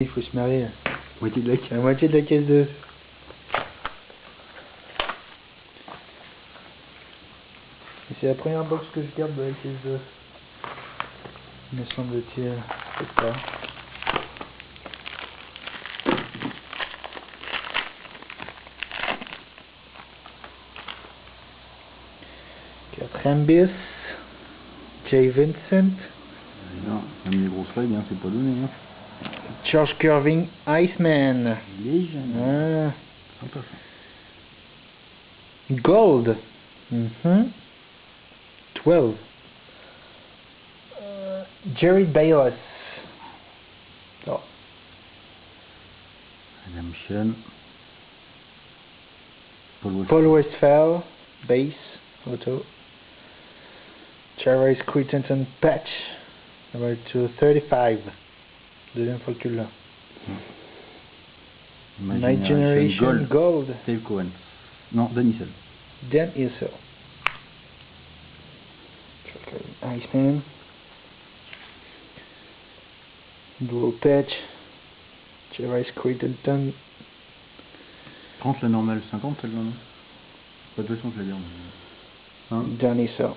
Il faut se marier. La moitié de la caisse d'œufs. C'est la première box que je garde de la caisse d'œufs. Me semble-t-il. Peut-être pas. Quatrième bis. J. Vincent. Non, même les grosses feuilles, hein, c'est pas donné. Hein. George Gervin, Iceman. Légendaire. Ah. Gold. 12. Jerry Bayless. Oh. Redemption. Paul Westphal. Base. Auto. Javaris Crittenton patch. Number 235. Deuxième fois que tu l'as. My Generation Gold. Steve Cohen. Non, Dan Issel. Dan Issel. Iceman. Dual patch. Javaris Crittenton. 30 la normale, 50 celle-là, non? Pas de toute façon, je l'ai dit. Hein? Dan Issel.